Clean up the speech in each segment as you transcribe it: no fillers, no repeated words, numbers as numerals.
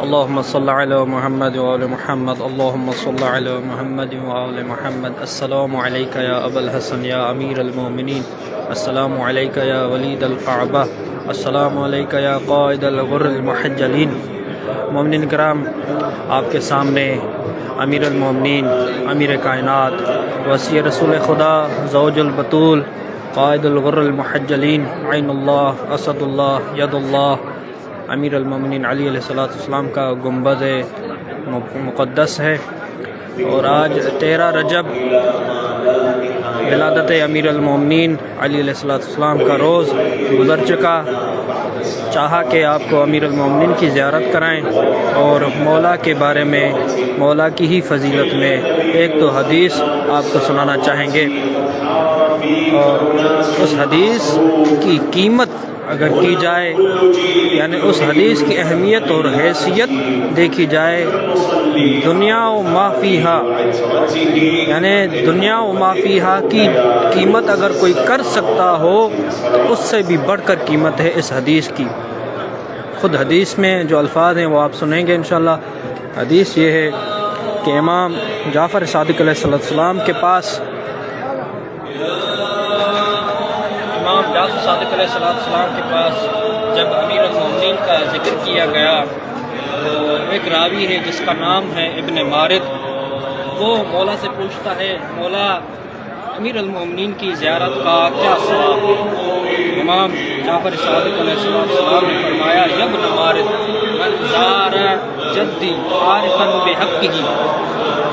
اللهم صل على محمد وآل محمد اللهم صل على محمد وآل محمد السلام عليك يا أبا الحسن يا أمير المؤمنين السلام عليك يا وليد الكعبة السلام عليك يا قائد الغر المحجلين۔ مومنین کرام، آپ کے سامنے امیر المومنین، امیر کائنات، وصی رسول خدا، زوج البطول، قائد الغر المحجلین، عین اللہ، اسد اللہ، ید اللہ، امیر المومنین علی علیہ السلام کا گنبد مقدس ہے۔ اور آج 13 رجب ولادت امیر المومنین علی علیہ السلام کا روز گزر چکا۔ چاہا کہ آپ کو امیر المومنین کی زیارت کرائیں اور مولا کے بارے میں، مولا کی ہی فضیلت میں ایک تو حدیث آپ کو سنانا چاہیں گے، اور اس حدیث کی قیمت اگر کی جائے، یعنی اس حدیث کی اہمیت اور حیثیت دیکھی جائے، دنیا و ما فیہا، یعنی دنیا و ما فیہا کی قیمت اگر کوئی کر سکتا ہو تو اس سے بھی بڑھ کر قیمت ہے اس حدیث کی۔ خود حدیث میں جو الفاظ ہیں وہ آپ سنیں گے انشاءاللہ۔ حدیث یہ ہے کہ امام جعفر صادق علیہ السلام کے پاس، امام جعفر صادق علیہ السلام کے پاس جب امیر المومنین کا ذکر کیا گیا تو ایک راوی ہے جس کا نام ہے ابن مارد، وہ مولا سے پوچھتا ہے، مولا امیر المومنین کی زیارت کا کیا ثواب ہے؟ امام جعفر صادق علیہ السلام نے فرمایا، یا ابن مارد من زار جدی عارفا بحقہ،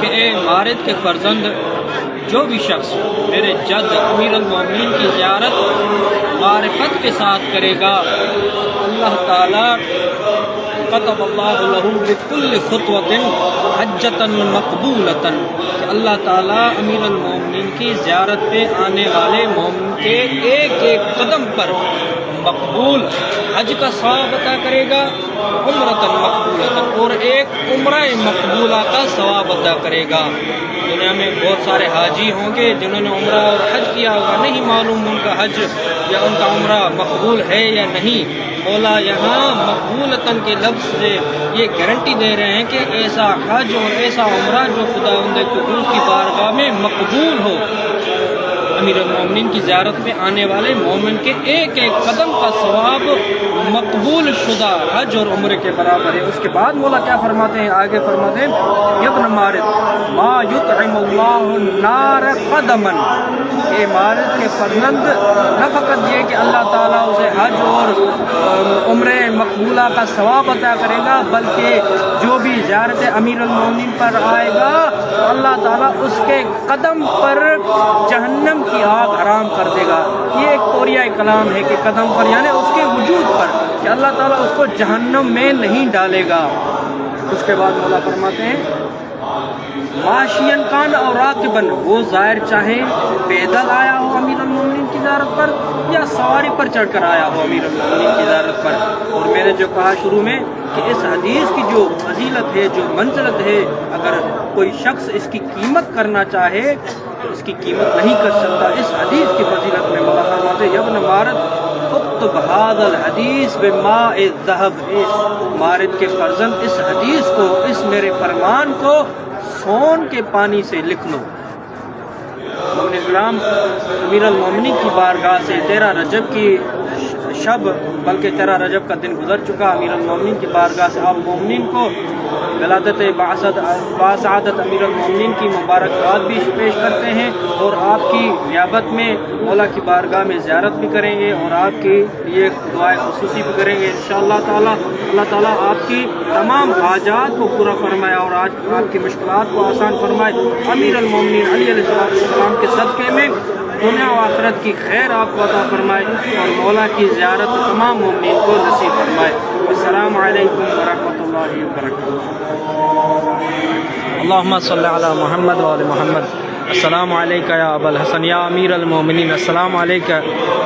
کہ اے مارد کے فرزند، جو بھی شخص میرے جد امیر المومنین کی زیارت معرفت کے ساتھ کرے گا، اللہ تعالیٰ كتب اللہ لہ بكل خطوۃ حجۃ مقبولۃ، کہ اللہ تعالیٰ امیر المومنین کی زیارت پہ آنے والے مومن کے ایک ایک قدم پر مقبول حج کا ثواب عطا کرے گا، عمرۃ مقبولۃ، اور ایک عمرہ مقبولہ کا ثواب عطا کرے گا۔ دنیا میں بہت سارے حاجی ہوں گے جنہوں نے عمرہ اور حج کیا ہوگا، نہیں معلوم ان کا حج یا ان کا عمرہ مقبول ہے یا نہیں۔ مولا یہاں مقبولتاً کے لفظ سے یہ گارنٹی دے رہے ہیں کہ ایسا حج اور ایسا عمرہ جو خداوند قدوس کی بارگاہ میں مقبول ہو، امیر المومنین کی زیارت میں آنے والے مومن کے ایک ایک قدم کا ثواب مقبول شدہ حج اور عمرے کے برابر ہے۔ اس کے بعد مولا کیا فرماتے ہیں؟ آگے فرماتے ہیں، یا ابن مارد ما یطعم اللہ النار قدما، اے مارد کے فرزند، نہ فقط یہ کہ اللہ تعالیٰ اسے حج اور عمرے مقبولہ کا ثواب عطا کرے گا، بلکہ جو بھی زیارت امیر المومنین پر آئے گا اللہ تعالیٰ اس کے قدم پر جہنم کی آگ حرام کر دے گا۔ یہ ایک توریہ کلام ہے کہ قدم پر، یعنی اس کے وجود پر، کہ اللہ تعالیٰ اس کو جہنم میں نہیں ڈالے گا۔ اس کے بعد مولا فرماتے ہیں، ماشین کان اور راکبن، وہ زائر چاہے پیدل آیا ہو امیر المومنین کی زیارت پر یا سواری پر چڑھ کر آیا ہو امیر المومنین کی زیارت پر۔ اور میں نے جو کہا شروع میں کہ اس حدیث کی جو فضیلت ہے، جو منزلت ہے، اگر کوئی شخص اس کی قیمت کرنا چاہے تو اس کی قیمت نہیں کر سکتا۔ اس حدیث کی فضیلت میں مولا فرماتے ہیں، یا ابن مارد اکتب ھذا الحدیث بماء الذھب، مارد کے فرزند اس حدیث کو، اس میرے فرمان کو سون کے پانی سے لکھ لو۔ مومن کرام، امیر المومنین کی بارگاہ سے 13 رجب کی شب، بلکہ 13 رجب کا دن گزر چکا، امیر المومنین کی بارگاہ سے آپ مومنین کو ولادت باسعادت امیر المومنین کی مبارکباد بھی پیش کرتے ہیں، اور آپ کی نیابت میں مولا کی بارگاہ میں زیارت بھی کریں گے، اور آپ کے لیے دعائے خصوصی بھی کریں گے انشاءاللہ تعالی۔ اللہ تعالیٰ آپ کی تمام حاجات کو پورا فرمائے اور آج آپ کی مشکلات کو آسان فرمائے۔ امیر المومنین علی علیہ السلام کے صدقے میں دنیا و آخرت کی خیر آپ کو عطا فرمائے، اور مولا کی زیارت تمام مومنین کو نصیب فرمائے۔ السلام علیکم ورحمۃ اللہ وبرکاتہ۔ اللہم صلی علی محمد وعلی محمد۔ السلام علیکہ یا ابا الحسن یا امیر المومنین، السلام علیکہ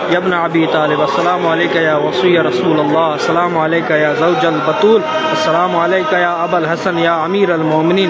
یا ابن ابی طالب، السلام علیکہ یا وصی رسول اللہ، السلام علیکہ یا زوج البطول، السلام علیکہ یا ابا الحسن یا امیر المومنین،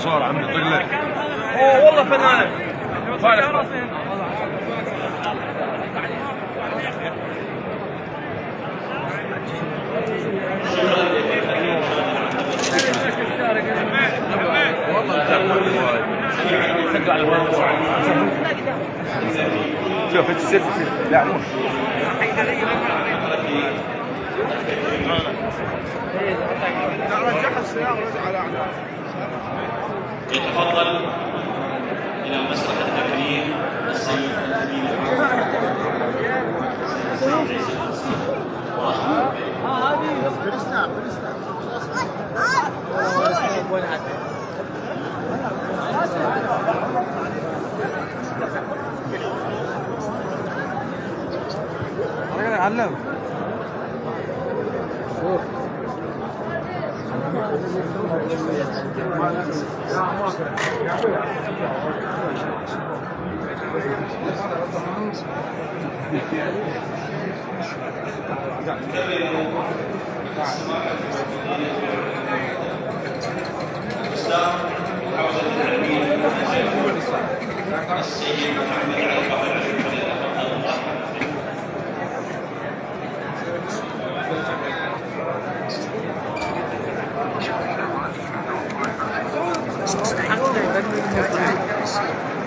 صور عم يطق لك. والله فنان. شوف السيف لا مو رجعها السيارة رجع على أعناق. يتفضل إلى مسرح التكريم السيد الأمين علم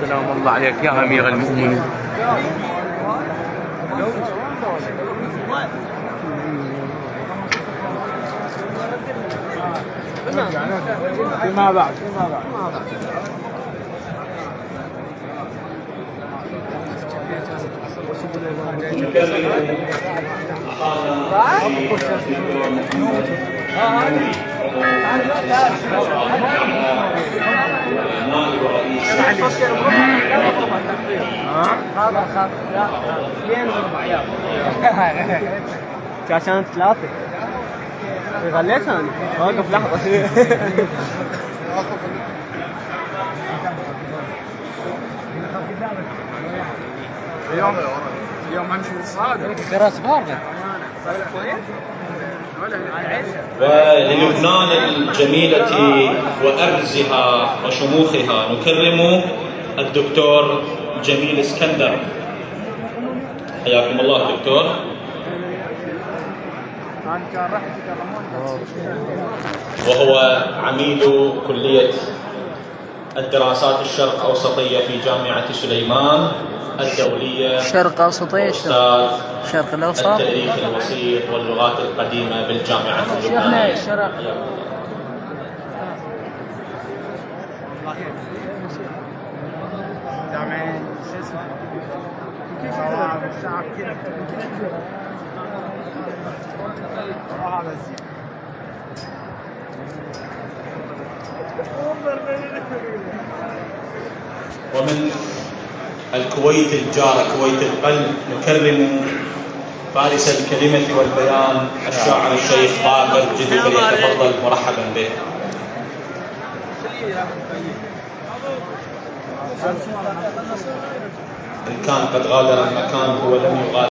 سلام الله عليك يا أمير المؤمنين. فيما بعد عشان ثلاثة غليت انا واقف لحظة. اليوم امشي بالصادق. كراس فارغ. وللبنان الجميلة وأرزها وشموخها نكرم الدكتور جميل اسكندر. حياكم الله دكتور. وهو عميد كلية الدراسات الشرق أوسطية في جامعة سليمان الدولية، شرق أوسطية، أستاذ شرق الأوسط، التاريخ الوسيط واللغات القديمة بالجامعة اللبنانية. ومن الكويت الجارة كويت القلب نكرم فارس الكلمة والبيان الشاعر الشيخ باقر جدي، فليتفضل مرحبا به. إن كان قد غادر المكان هو لم يغادر.